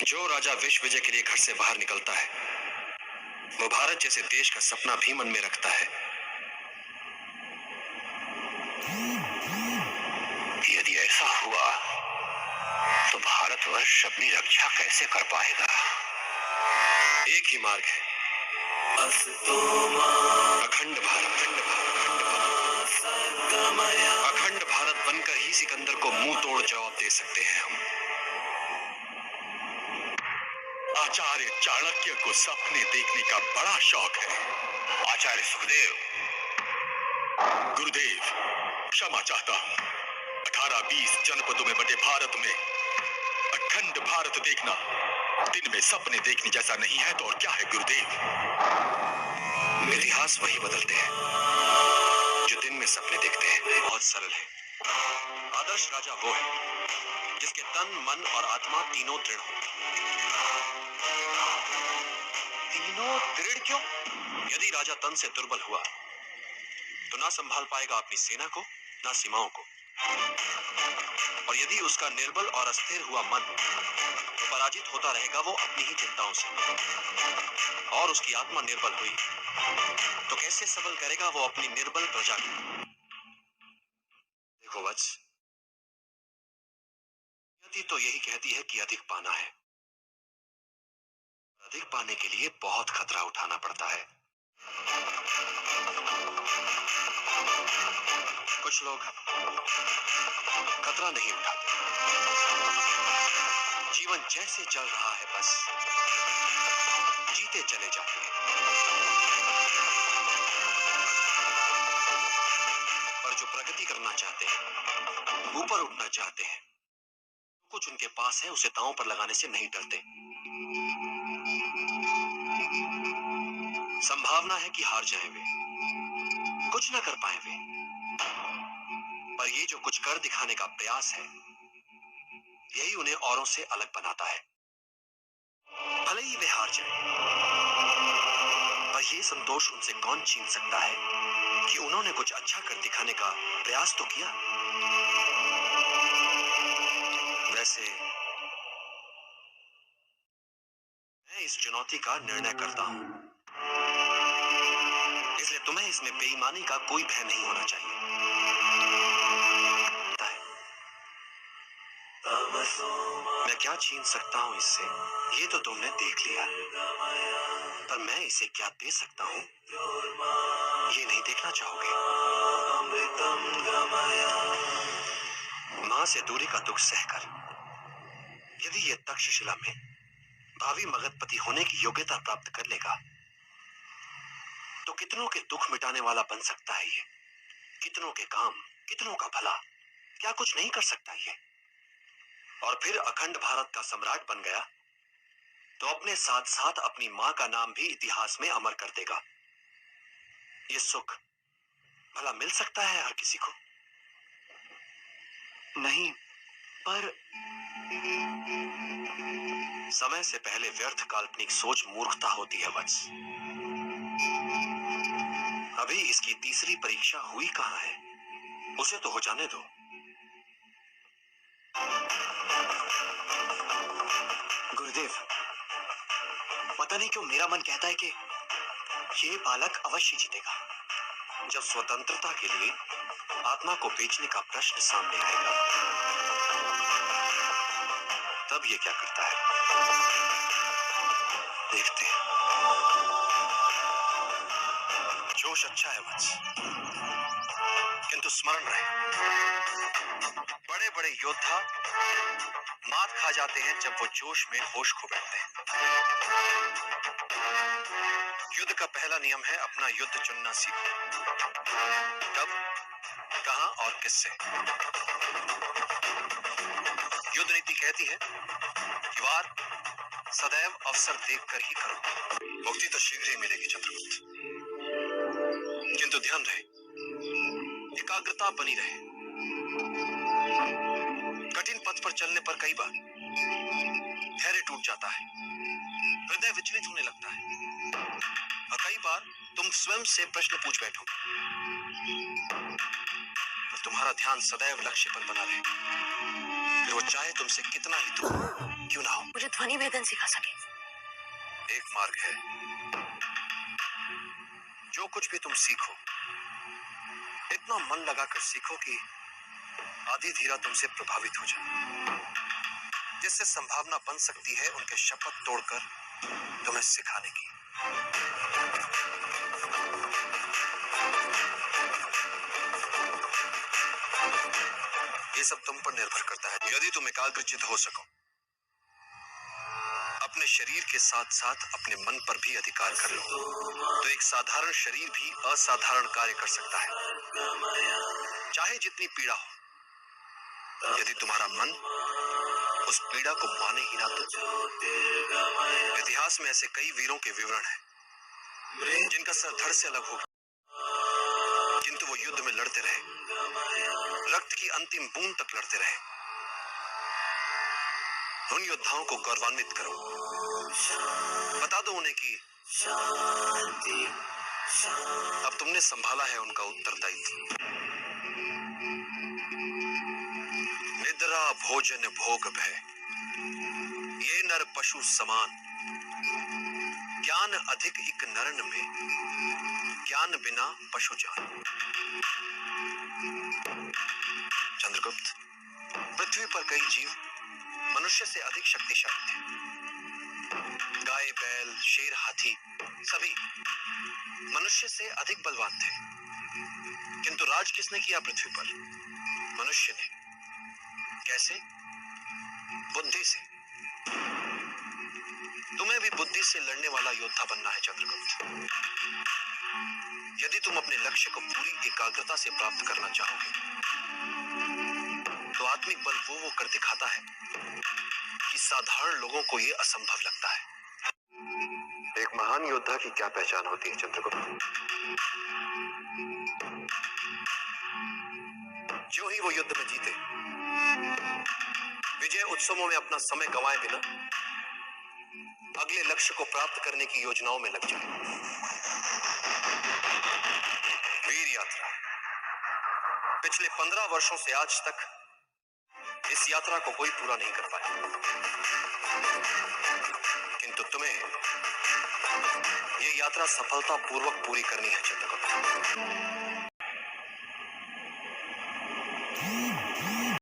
जो राजा विश्व विजय के लिए घर से बाहर निकलता है वो भारत जैसे देश का सपना भी मन में रखता है। यदि ऐसा हुआ तो भारतवर्ष अपनी रक्षा कैसे कर पाएगा? एक ही मार्ग है, अखंड भारत। अखंड भारत बनकर ही सिकंदर को मुंह तोड़ जवाब दे सकते हैं हम। आचार्य चाणक्य को सपने देखने का बड़ा शौक है। आचार्य सुखदेव, गुरुदेव, क्षमा चाहता हूँ। 18-20 जनपदों में बटे भारत में अखंड भारत देखना दिन में सपने देखने जैसा नहीं है तो और क्या है गुरुदेव? इतिहास वही बदलते हैं जो दिन में सपने देखते हैं। बहुत सरल है। आदर्श राजा वो है जिसके तन, मन और आत्मा तीनों दृढ़ हो। तीनों दृढ़ क्यों? यदि राजा तन से दुर्बल हुआ तो ना संभाल पाएगा अपनी सेना को, ना सीमाओं को। और यदि उसका निर्बल और अस्थिर हुआ मन तो पराजित होता रहेगा वो अपनी ही चिंताओं से। और उसकी आत्मा निर्बल हुई तो कैसे सबल करेगा वो अपनी निर्बल प्रजा को? देखो वत्स, नियति तो यही कहती है कि अधिक पाना है। अधिक पाने के लिए बहुत खतरा उठाना पड़ता है। कुछ लोग खतरा नहीं उठाते, जीवन जैसे चल रहा है बस जीते चले जाते हैं। पर जो प्रगति करना चाहते हैं, ऊपर उठना चाहते हैं, कुछ उनके पास है उसे दांव पर लगाने से नहीं डरते। संभावना है कि हार जाएं वे, कुछ ना कर पाए वे, पर ये जो कुछ कर दिखाने का प्रयास है यही उन्हें औरों से अलग बनाता है। भले ही वे हार जाएं, पर ये संतोष उनसे कौन छीन सकता है कि उन्होंने कुछ अच्छा कर दिखाने का प्रयास तो किया। वैसे मैं इस चुनौती का निर्णय करता हूं, इसलिए तुम्हें इसमें बेईमानी का कोई भय नहीं होना चाहिए। मैं क्या छीन सकता हूं इससे ये तो तुमने देख लिया, पर मैं इसे क्या दे सकता हूं ये नहीं देखना चाहोगे। मां से दूरी का दुख सहकर यदि ये तक्षशिला में भावी मगधपति होने की योग्यता प्राप्त कर लेगा तो कितनों के दुख मिटाने वाला बन सकता है ये। कितनों के काम, कितनों का भला, क्या कुछ नहीं कर सकता ये। और फिर अखंड भारत का सम्राट बन गया तो अपने साथ साथ अपनी मां का नाम भी इतिहास में अमर कर देगा। ये सुख भला मिल सकता है हर किसी को? नहीं, पर समय से पहले व्यर्थ काल्पनिक सोच मूर्खता होती है वत्स। अभी इसकी तीसरी परीक्षा हुई कहां है, उसे तो हो जाने दो। गुरुदेव, पता नहीं क्यों मेरा मन कहता है कि ये बालक अवश्य जीतेगा। जब स्वतंत्रता के लिए आत्मा को बेचने का प्रश्न सामने आएगा तब ये क्या करता है, देखते हैं। जोश अच्छा है वत्स, किंतु स्मरण रहे बड़े बड़े योद्धा मात खा जाते हैं जब वो जोश में होश खो बैठते हैं। युद्ध का पहला नियम है अपना युद्ध चुनना सीखो। कब, कहां और किससे। युद्ध नीति कहती है कि वार सदैव अवसर देखकर ही करो। मुक्ति तो शीघ्र ही मिलेगी चंद्रगुप्त, किंतु ध्यान रहे, एकाग्रता बनी रहे। कठिन पथ पर चलने पर कई बार धैर्य टूट जाता है, हृदय विचलित होने लगता है और कई बार तुम स्वयं से प्रश्न पूछ बैठो, पर तुम्हारा ध्यान सदैव लक्ष्य पर बना रहे, फिर वो चाहे तुमसे कितना ही दूर। क्यों ना हो? मुझे ध्वनि भेदन सिखा सके। एक मार्ग है। जो कुछ भी तुम सीखो, इतना मन लगाकर सीखो कि आधी धीरा तुमसे प्रभावित हो जाए, जिससे संभावना बन सकती है उनके शपथ तोड़कर तुम्हें सिखाने की। ये सब तुम पर निर्भर करता है। यदि तुम एकाग्रचित हो सको, अपने शरीर के साथ साथ अपने मन पर भी अधिकार कर लो, तो एक साधारण शरीर भी असाधारण कार्य कर सकता है, चाहे जितनी पीड़ा हो। यदि तुम्हारा मन उस पीड़ा को माने ही ना तो। इतिहास में ऐसे कई वीरों के विवरण हैं जिनका सर धड़ से अलग हो गया, किंतु वो युद्ध में लड़ते रहे, रक्त की अंतिम बूंद तक लड़ते रहे। उन योद्धाओं को गौरवान्वित करो, बता दो उन्हें कि अब तुमने संभाला है उनका उत्तरदायित्व। निद्रा भोजन भोग भय, ये नर पशु समान, ज्ञान अधिक इक नरन में, ज्ञान बिना पशु जान। चंद्रगुप्त, पृथ्वी पर कई जीव मनुष्य से अधिक शक्तिशाली थे। गाय, बैल, शेर, हाथी सभी मनुष्य से अधिक बलवान थे, किंतु राज किसने किया पृथ्वी पर? मनुष्य ने। कैसे? बुद्धि से। तुम्हें भी बुद्धि से लड़ने वाला योद्धा बनना है चंद्रगुप्त। यदि तुम अपने लक्ष्य को पूरी एकाग्रता से प्राप्त करना चाहोगे, तो आत्मिक बल वो कर दिखाता है कि साधारण लोगों को यह असंभव लगता है। एक महान योद्धा की क्या पहचान होती है चंद्रगुप्त? जो ही वो युद्ध में जीते, विजय उत्सवों में अपना समय गंवाए बिना अगले लक्ष्य को प्राप्त करने की योजनाओं में लग जाए। वीर यात्रा। पिछले 15 वर्षों से आज तक इस यात्रा को कोई पूरा नहीं कर पाया, किंतु तुम्हें ये यात्रा सफलतापूर्वक पूरी करनी है चंद्रगुप्त।